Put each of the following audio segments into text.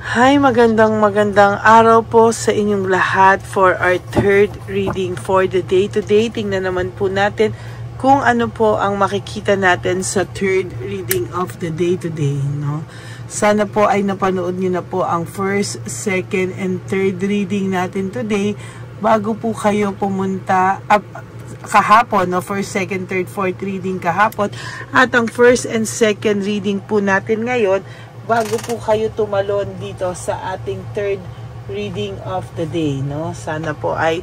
Hi, magandang araw po sa inyong lahat for our third reading for the day-to-day. Tingnan naman po natin kung ano po ang makikita natin sa third reading of the day-to-day, no? Sana po ay napanood nyo na po ang first, second, and third reading natin today bago po kayo pumunta kahapon, no? First, second, third, fourth reading kahapon. At ang first and second reading po natin ngayon bago po kayo tumalon dito sa ating third reading of the day, no? Sana po ay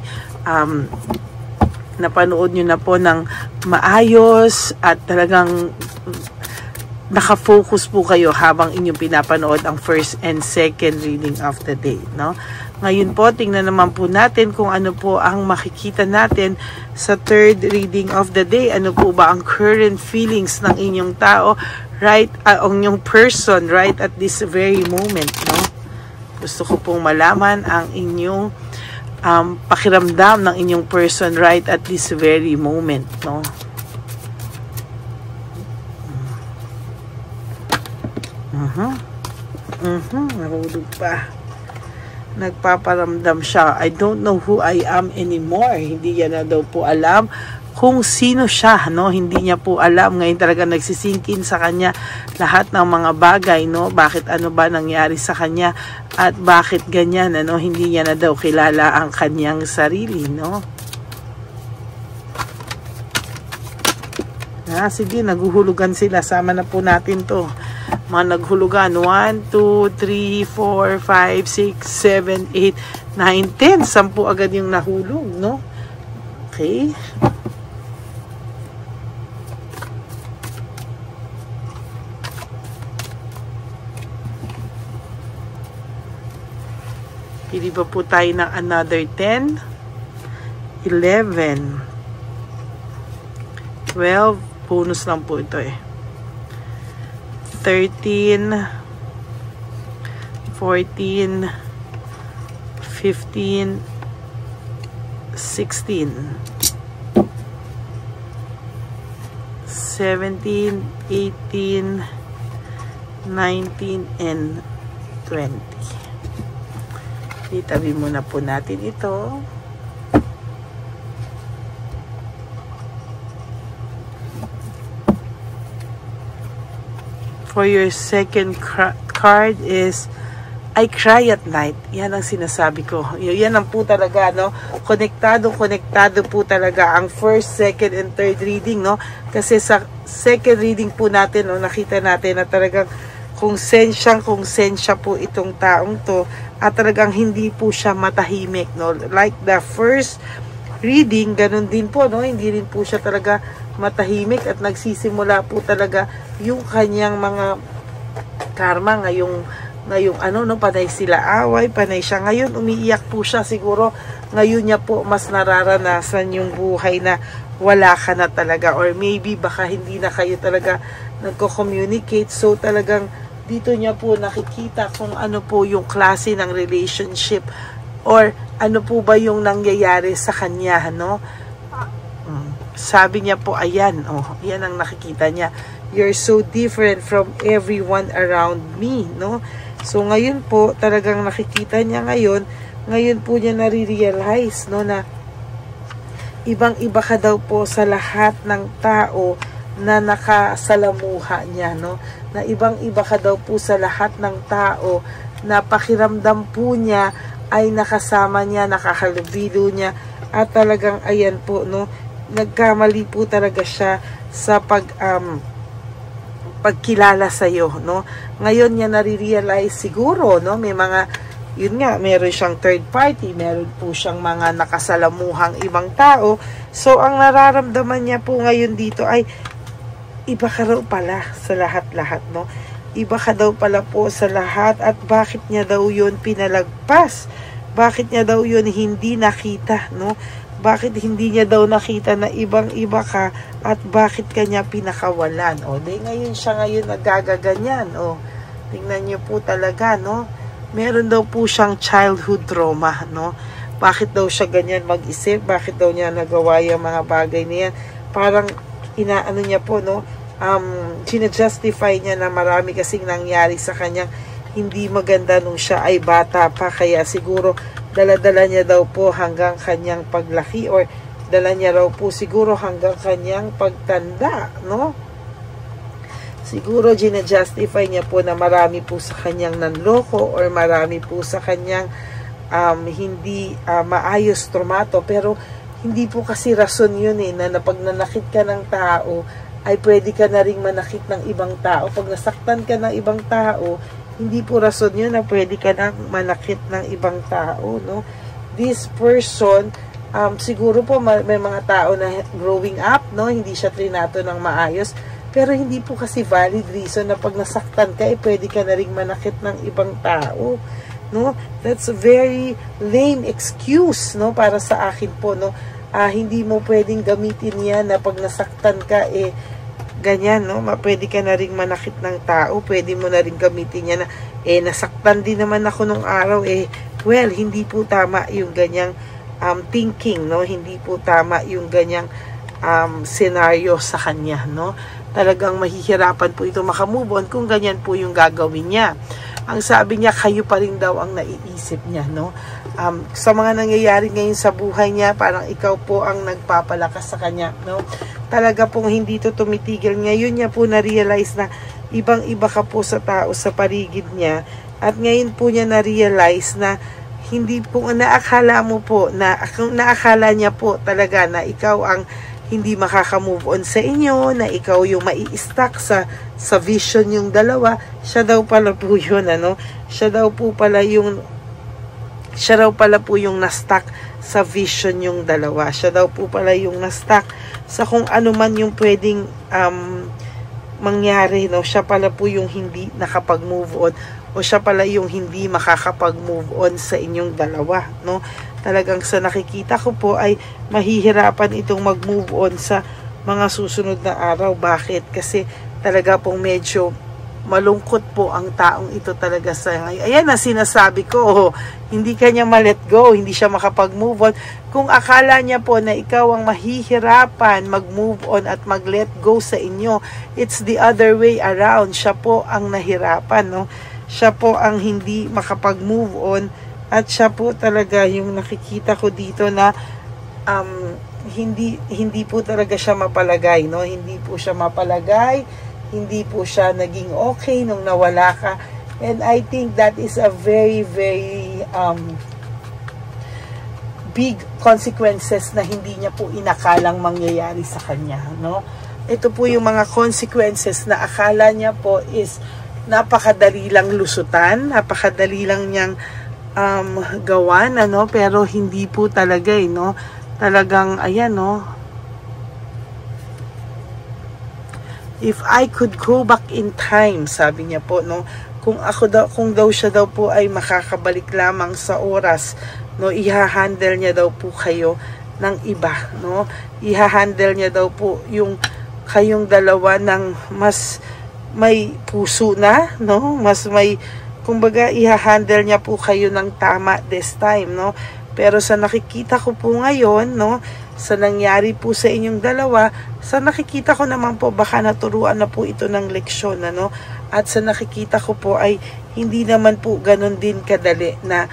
napanood nyo na po ng maayos at talagang nakafocus po kayo habang inyong pinapanood ang first and second reading of the day, no? Ngayon po, tingnan naman po natin kung ano po ang makikita natin sa third reading of the day. Ano po ba ang current feelings ng inyong tao right, ang inyong person right at this very moment, no? Gusto ko pong malaman ang inyong pakiramdam ng inyong person right at this very moment, no? Nahulog pa. Nagpaparamdam siya. I don't know who I am anymore. Hindi niya na daw po alam kung sino siya, no? Hindi niya po alam. Ngayon talaga nagsisinkin sa kanya lahat ng mga bagay, no? Bakit ano ba nangyari sa kanya at bakit ganyan, ano? Hindi niya na daw kilala ang kanyang sarili, no? Sige, naguhulugan sila. Sama na po natin to. Mga naghulugan. 1, 2, 3, 4, 5, 6, 7, 8, 9, 10. 10 agad yung nahulog, no? Okay. Pili ba po tayo ng another 10, 11, 12, bonus lang po ito eh. 13, 14, 15, 16, 17, 18, 19, and 20. Itabi muna po natin ito. For your second card is I cry at night. Yan ang sinasabi ko. Yan ang po talaga, no? Konektado po talaga ang first, second, and third reading, no? Kasi sa second reading po natin, no, nakita natin na talagang konsensya po itong taong to at talagang hindi po siya matahimik, no? Like the first reading, ganun din po, no? Hindi rin po siya talaga matahimik at nagsisimula po talaga yung kanyang mga karma ngayong ano, no, panay sila away, panay siya ngayon, umiiyak po siya, siguro ngayon niya po mas nararanasan yung buhay na wala ka na talaga, or maybe baka hindi na kayo talaga nagko-communicate, so talagang dito niya po nakikita kung ano po yung klase ng relationship or ano po ba yung nangyayari sa kanya, no? Sabi niya po, ayan, oh, yan ang nakikita niya. You're so different from everyone around me, no? So, ngayon po, talagang nakikita niya ngayon po niya nare-realize, no, na ibang-iba ka daw po sa lahat ng tao na nakasalamuha niya, no? Na ibang-iba ka daw po sa lahat ng tao na pakiramdam po niya ay nakasama niya, nakahalubilo niya, at talagang, ayan po, no, nagkamali po talaga siya sa pagkilala sa iyo, no? Ngayon niya nare-realize siguro, no, may mga, yun nga, meron siyang third party, meron po siyang mga nakasalamuhang ibang tao. So ang nararamdaman niya po ngayon dito ay iba ka raw pala sa lahat-lahat, no? Iba ka daw pala po sa lahat, at bakit niya daw yun pinalagpas? Bakit niya daw yun hindi nakita, no? Bakit hindi niya daw nakita na ibang-iba ka at bakit kanya pinakawalan? O, di ngayon siya ngayon nagagaganyan. O, tingnan niyo po talaga, no? Meron daw po siyang childhood trauma, no? Bakit daw siya ganyan mag-isip? Bakit daw niya nagawa yung mga bagay na yan? Parang inaano niya po, no? Sinajustify niya na marami kasing nangyari sa kanyang hindi maganda nung siya ay bata pa, kaya siguro dala-dala niya daw po hanggang kanyang paglaki, or dala niya raw po siguro hanggang kanyang pagtanda, no? Siguro gina-justify niya po na marami po sa kanyang nanloko, or marami po sa kanyang hindi maayos trumato. Pero hindi po kasi rason yun na pag nanakit ka ng tao, ay pwede ka na ring manakit ng ibang tao. Pag nasaktan ka ng ibang tao, hindi po rason yun na pwede ka nang manakit ng ibang tao, no? This person, siguro po may mga tao na growing up, no? Hindi siya trinato ng maayos, pero hindi po kasi valid reason na pag nasaktan ka, pwede ka na ring manakit ng ibang tao, no? That's a very lame excuse, no? Para sa akin po, no? Hindi mo pwedeng gamitin yan na pag nasaktan ka, ganyan, no? Pwede ka na rin manakit ng tao, pwede mo na rin gamitin yan na, nasaktan din naman ako nung araw, well, hindi po tama yung ganyang thinking, no? Hindi po tama yung ganyang scenario sa kanya, no? Talagang mahihirapan po ito makamove on kung ganyan po yung gagawin niya. Ang sabi niya, kayo pa rin daw ang naiisip niya, no? Sa mga nangyayari ngayon sa buhay niya, parang ikaw po ang nagpapalakas sa kanya, no? Talaga pong hindi to tumitigil. Ngayon niya po na-realize na ibang-iba ka po sa tao sa paligid niya. At ngayon po niya na-realize na hindi po, naakala mo po, naakala niya po talaga na ikaw ang hindi makaka-move on sa inyo, na ikaw yung mai-stuck sa vision yung dalawa. Siya daw pala po yun, ano? Siya raw pala po yung na-stuck sa vision yung dalawa. Siya daw po pala yung na-stuck sa kung ano man yung pwedeng mangyari, no? Siya pala po yung hindi nakapag-move on, o siya pala yung hindi makakapag-move on sa inyong dalawa, no? Talagang sa nakikita ko po ay mahihirapan itong mag-move on sa mga susunod na araw. Bakit? Kasi talaga pong medyo malungkot po ang taong ito talaga sa ngayon. Ayan na sinasabi ko, hindi kanya ma-let go, hindi siya makapag-move on. Kung akala niya po na ikaw ang mahihirapan mag-move on at mag-let go sa inyo, it's the other way around. Siya po ang nahirapan, no? Siya po ang hindi makapag-move on, at siya po talaga yung nakikita ko dito na hindi po talaga siya mapalagay, no? Hindi po siya mapalagay, hindi po siya naging okay nung nawala ka. And I think that is a very, very big consequences na hindi niya po inakalang mangyayari sa kanya, no? Ito po yung mga consequences na akala niya po is napakadali lang lusutan, napakadali lang niyang gawan, ano? Pero hindi po talaga, no? Talagang, ayan, no? If I could go back in time, sabi niya po, no? Kung daw siya daw po ay makakabalik lamang sa oras, no? Iha-handle niya daw po kayo ng iba, no? Iha-handle niya daw po yung kayong dalawa ng mas may puso na, no? Mas may, kumbaga, iha-handle niya po kayo ng tama this time, no? Pero sa nakikita ko po ngayon, no, sa nangyari po sa inyong dalawa, sa nakikita ko naman po, baka naturuan na po ito ng leksyon, ano? At sa nakikita ko po ay hindi naman po ganun din kadali na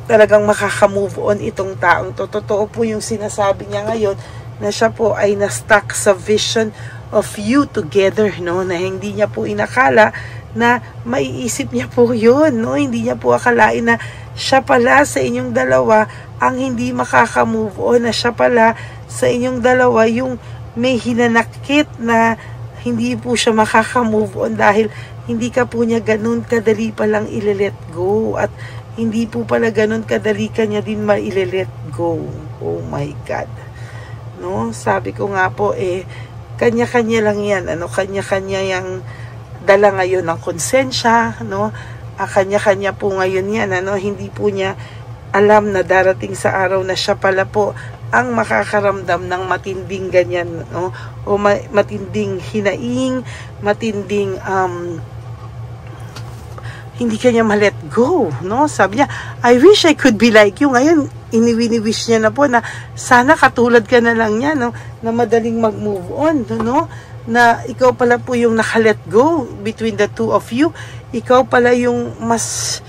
talagang makaka-move on itong taong to. Totoo po yung sinasabi niya ngayon na siya po ay na-stuck sa vision of you together, no? Na hindi niya po inakala na maiisip niya po yun, no? Hindi niya po akalain na siya pala sa inyong dalawa ang hindi makaka-move on, na siya pala sa inyong dalawa yung may hinanakit na hindi po siya makaka-move on dahil hindi ka po niya ganun kadali palang ile-let go, at hindi po pala ganun kadali ka niya din ma-ile-let go. Oh my God, no? Sabi ko nga po, kanya-kanya lang yan, ano? Kanya-kanya yung dala ngayon ng konsensya, no? Kanya-kanya po ngayon yan, ano? Hindi po niya alam na darating sa araw na siya pala po ang makakaramdam ng matinding ganyan, no? O matinding hinaing, matinding hindi kanya ma-let go, no? Sabi niya, I wish I could be like you. Ngayon, iniwini-wish niya na po na sana katulad ka na lang niya, no? Na madaling mag-move on, no? Na ikaw pala po yung naka-let go between the two of you. ikaw pala yung mas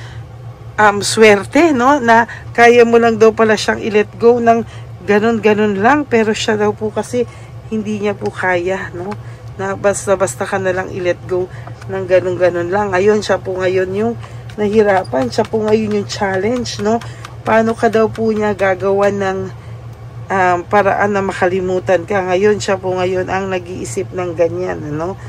swerte, no? Na kaya mo lang daw pala siyang i-let go ng ganun-ganun lang, pero siya daw po kasi hindi niya po kaya, no? Na basta-basta ka na lang i-let go ng ganun-ganun lang. Ngayon, siya po ngayon yung nahirapan, siya po ngayon yung challenge, no? Paano ka daw po niya gagawa ng paraan na makalimutan ka? Ngayon, siya po ngayon ang nag-iisip ng ganyan, no?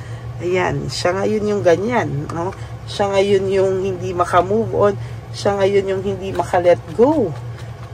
Ayan, siya ngayon yung ganyan, no? Siya ngayon yung hindi makamove on, siya ngayon yung hindi maka-let go,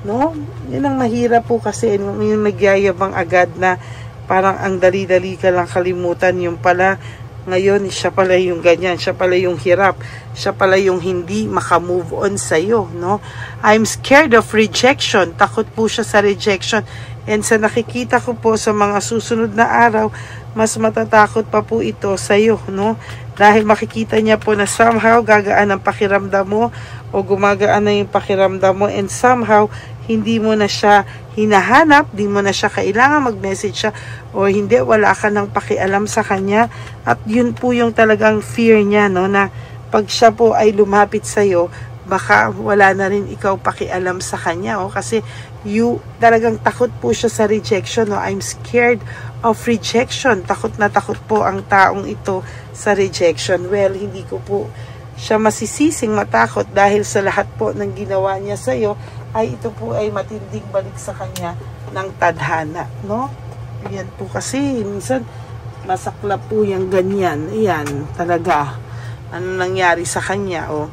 no? Yun ang mahirap po kasi yung nagyayabang agad na parang ang dali-dali ka lang kalimutan, yung pala ngayon siya pala yung ganyan, siya pala yung hirap, siya pala yung hindi makamove on sa'yo, no? I'm scared of rejection, takot po siya sa rejection, and sa nakikita ko po sa mga susunod na araw, mas matatakot pa po ito sa'yo, no? Dahil makikita niya po na somehow gagaan ang pakiramdam mo o gumagaan na yung pakiramdam mo, and somehow hindi mo na siya hinahanap, di mo na siya kailangan mag-message siya, o hindi, wala ka nang pakialam sa kanya. At yun po yung talagang fear niya, no? Na pag siya po ay lumapit sa'yo, baka wala na rin ikaw pakialam sa kanya, o kasi talagang takot po siya sa rejection, no? I'm scared of rejection. Takot na takot po ang taong ito sa rejection. Well, hindi ko po siya masisising matakot dahil sa lahat po ng ginawa niya sa iyo ay ito po ay matinding balik sa kanya ng tadhana, no? Yan po kasi minsan masaklap po yung ganyan. Yan talaga ano nangyari sa kanya, oh.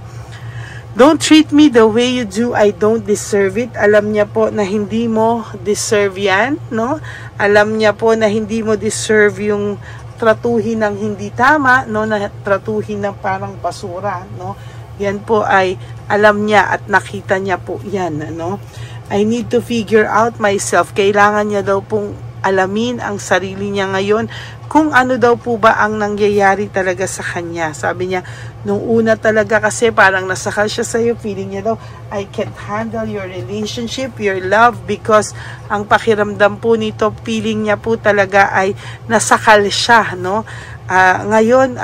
Don't treat me the way you do, I don't deserve it. Alam niya po na hindi mo deserve yan, no? Alam niya po na hindi mo deserve yung tratuhin ng hindi tama, no? Na tratuhin ng parang basura, no? Yan po ay alam niya at nakita niya po yan, no? I need to figure out myself. Kailangan niya daw pong alamin ang sarili niya ngayon, kung ano daw po ba ang nangyayari talaga sa kanya. Sabi niya, nung una talaga kasi parang nasakal siya sa'yo, feeling niya daw, I can't handle your relationship, your love, because ang pakiramdam po nito, feeling niya po talaga ay nasakal siya, no? Ngayon,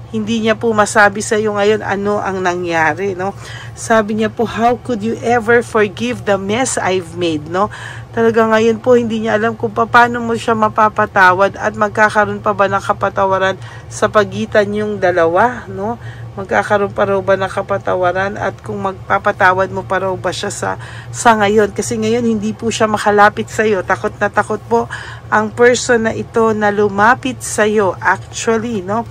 hindi niya po masabi sa iyo ngayon ano ang nangyari, no? Sabi niya po, how could you ever forgive the mess I've made, no? Talaga ngayon po hindi niya alam kung paano mo siya mapapatawad at magkakaroon pa ba ng kapatawaran sa pagitan yung dalawa, no? Magkakaroon pa raw ba ng kapatawaran at kung magpapatawad mo pa raw ba siya sa ngayon? Kasi ngayon hindi po siya makalapit sa iyo. Takot na takot po ang person na ito na lumapit sa iyo actually, no?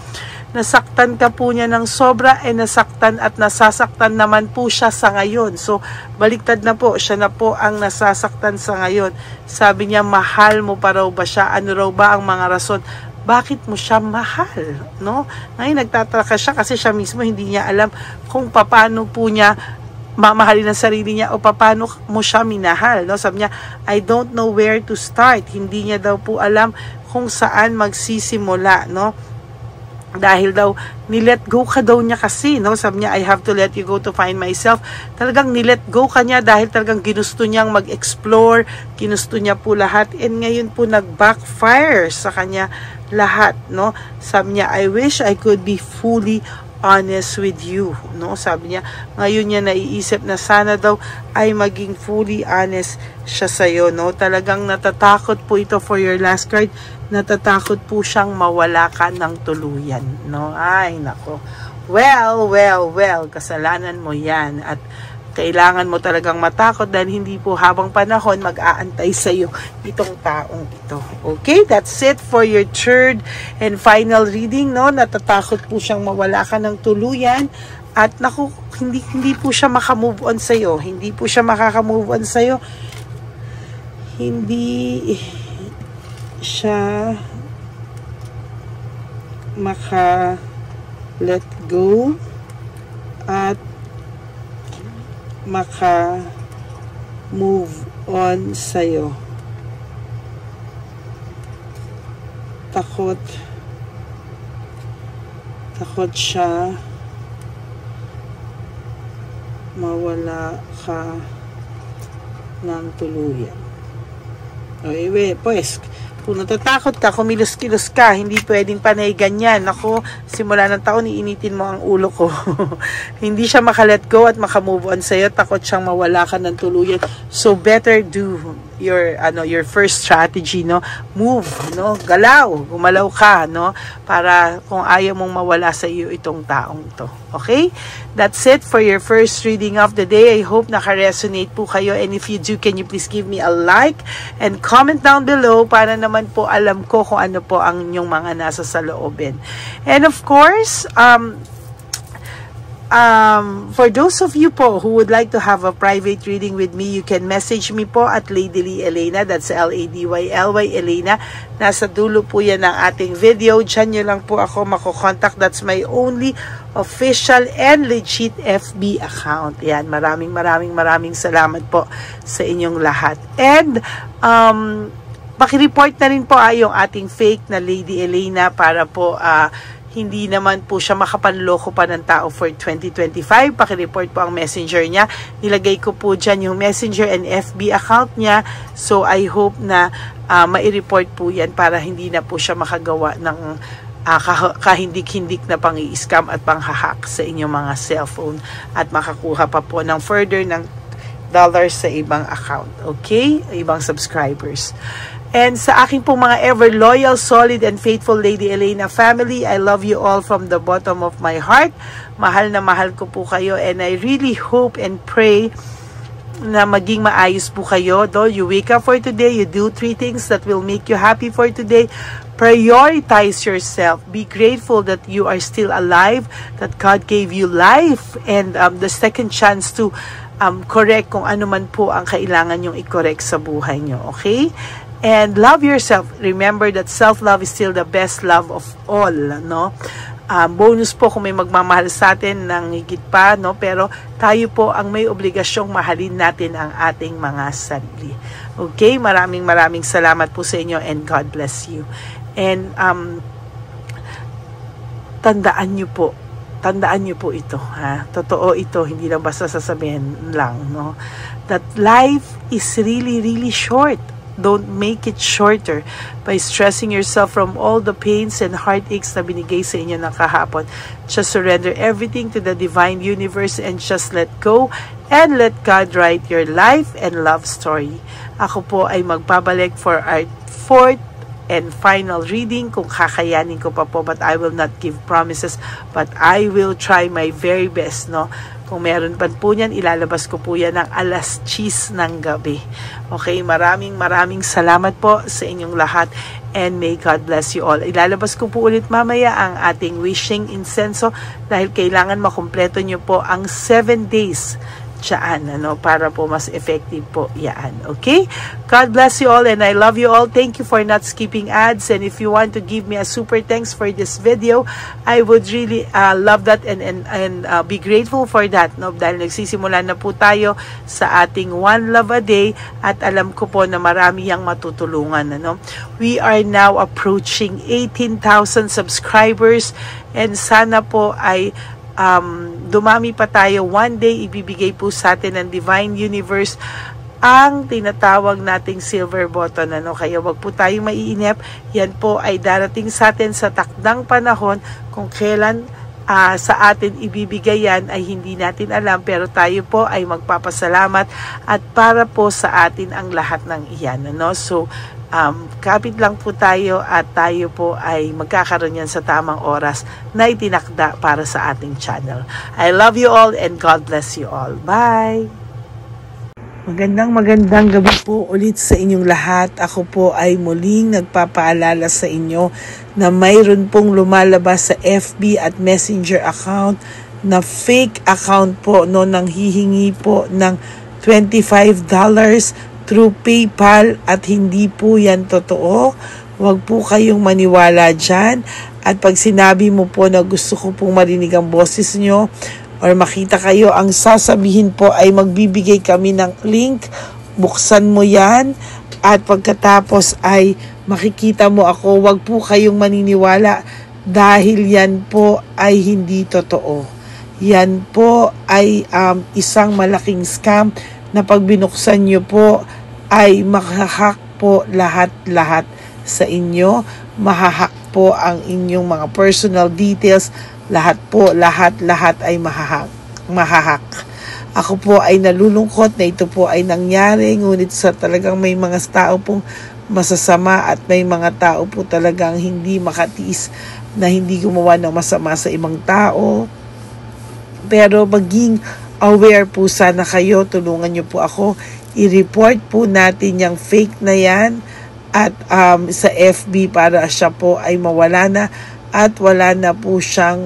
Nasaktan ka po niya ng sobra, nasaktan at nasasaktan naman po siya sa ngayon. So, baliktad na po, siya na po ang nasasaktan sa ngayon. Sabi niya, mahal mo pa raw ba siya? Ano raw ba ang mga rason? Bakit mo siya mahal? No? Ngayon, nagtataka siya kasi siya mismo hindi niya alam kung paano po niya mamahalin ang sarili niya o paano mo siya minahal. No? Sabi niya, I don't know where to start. Hindi niya daw po alam kung saan magsisimula, no? Dahil daw, nilet go ka daw niya kasi, no? Sabi niya, I have to let you go to find myself. Talagang nilet go ka niya dahil talagang ginusto niyang mag-explore, ginusto niya po lahat, and ngayon po nag-backfire sa kanya lahat, no? Sabi niya, I wish I could be fully honest with you, no? Sabi niya, ngayon niya naiisip na sana daw ay maging fully honest siya sa'yo, no? Talagang natatakot po ito for your last card. Natatakot po siyang mawala ka ng tuluyan, no? Ay, nako. Well, kasalanan mo yan at kailangan mo talagang matakot dahil hindi po habang panahon mag-aantay sa iyo itong taong ito. Okay, that's it for your third and final reading, no? Natatakot po siyang mawala ka ng tuluyan at naku, hindi po siya makamove on sa iyo. Hindi po siya makaka-move on sa iyo. Hindi siya maka-let go at maka-move on sa'yo. Takot siya mawala ka ng tuluyan. Okay, pues, Kung natatakot ka, kumilos-kilos ka, hindi pwedeng panay ganyan. Ako, simula ng taon, iinitin mo ang ulo ko. Hindi siya makalet go at makamove on sa'yo. Takot siyang mawala ka ng tuluyan. So, better do your first strategy, no? Move, no? Gumalaw ka, no? Para kung ayaw mong mawala sa iyo itong taong to. Okay? That's it for your first reading of the day. I hope naka-resonate po kayo, and if you do, can you please give me a like and comment down below para naman po alam ko kung ano po ang inyong mga nasa saloobin. And of course, for those of you po who would like to have a private reading with me, you can message me po at Ladyly Elena. That's LADYLY Elena. Nasa dulo po yan ng ating video. Diyan nyo lang po ako makokontak. That's my only official and legit FB account. Yan, maraming salamat po sa inyong lahat. And pakireport na rin po yung ating fake na Lady Elena para po hindi naman po siya makapanloko pa ng tao for 2025. Pakireport po ang messenger niya. Nilagay ko po dyan yung messenger and FB account niya. So, I hope na mai-report po yan para hindi na po siya makagawa ng kahindik-hindik na pang-i-scam at pang-hack sa inyong mga cellphone at makakuha pa po ng further ng dollars sa ibang account. Okay? Ibang subscribers. And sa aking pong mga ever loyal, solid, and faithful Lady Elena family, I love you all from the bottom of my heart. Mahal na mahal ko po kayo, and I really hope and pray na maging maayos po kayo. Though you wake up for today, you do 3 things that will make you happy for today. Prioritize yourself. Be grateful that you are still alive, that God gave you life, and the second chance to correct kung ano man po ang kailangan yung i-correct sa buhay nyo. Okay? And love yourself. Remember that self-love is still the best love of all, no? Bonus po kung may magmamahal sa atin ng higit pa, no? Pero tayo po ang may obligasyong mahalin natin ang ating mga sarili. Okay? Maraming salamat po sa inyo, and God bless you. And tandaan nyo po ito, ha? Totoo ito, hindi lang basta sasabihin lang, no? That life is really short. Don't make it shorter by stressing yourself from all the pains and heartaches na binigay sa inyo ng kahapon. Just surrender everything to the divine universe and just let go and let God write your life and love story. Ako po ay magbabalik for our 4th and final reading kung kakayanin ko pa po, but I will not give promises, but I will try my very best, no? Kung meron pa po niyan, ilalabas ko po yan ng 10:00 ng gabi. Okay, maraming salamat po sa inyong lahat, and may God bless you all. Ilalabas ko po ulit mamaya ang ating wishing incenso dahil kailangan makumpleto nyo po ang 7 days dyan, ano, para po mas effective po yan. Okay? God bless you all, and I love you all. Thank you for not skipping ads, and if you want to give me a super thanks for this video, I would really love that and be grateful for that, no? Dahil nagsisimula na po tayo sa ating One Love a Day, at alam ko po na marami yang matutulungan, ano? We are now approaching 18,000 subscribers, and sana po ay dumami pa tayo. One day, ibibigay po sa atin ng Divine Universe ang tinatawag nating silver button, ano? Kaya wag po tayong maiinip. Yan po ay darating sa atin sa takdang panahon. Kung kailan sa atin ibibigay yan ay hindi natin alam, pero tayo po ay magpapasalamat at para po sa atin ang lahat ng iyan, ano? So kapit lang po tayo at tayo po ay magkakaroon yan sa tamang oras na itinakda para sa ating channel. I love you all, and God bless you all. Bye! Magandang gabi po ulit sa inyong lahat. Ako po ay muling nagpapaalala sa inyo na mayroon pong lumalabas sa FB at Messenger account na fake account po, no, nang hihingi po ng $25 through PayPal, at hindi po yan totoo. Huwag po kayong maniwala dyan. At pag sinabi mo po na gusto ko pong marinig ang boses nyo or makita kayo, ang sasabihin po ay magbibigay kami ng link. Buksan mo yan at pagkatapos ay makikita mo ako. Huwag po kayong maniniwala dahil yan po ay hindi totoo. Yan po ay isang malaking scam na pag binuksan nyo po ay makahack po lahat-lahat sa inyo. Mahahak po ang inyong mga personal details. Lahat po, lahat ay mahahak. Ako po ay nalulungkot na ito po ay nangyari, ngunit sa talagang may mga tao pong masasama at may mga tao po talagang hindi makatiis na hindi gumawa ng masama sa ibang tao. Pero maging aware po sana kayo, tulungan niyo po ako, i-report po natin yung fake na yan at sa FB para siya po ay mawala na at wala na po siyang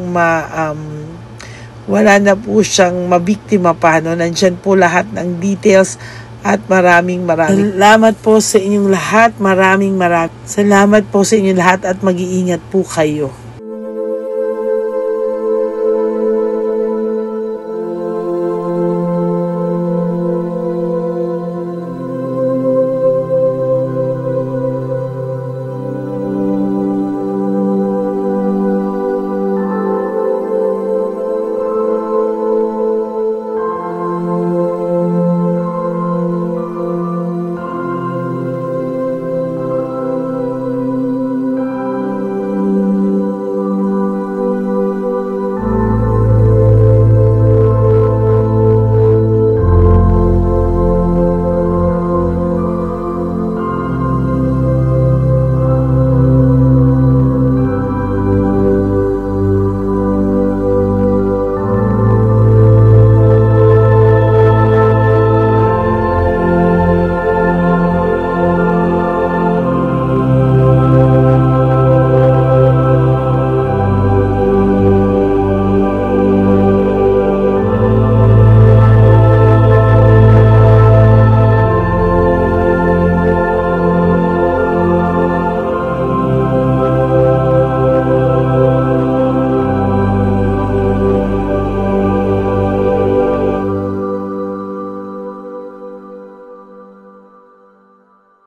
mabiktima pa, no? Nandyan po lahat ng details at maraming salamat po sa inyong lahat. Maraming salamat po sa inyong lahat at mag-iingat po kayo.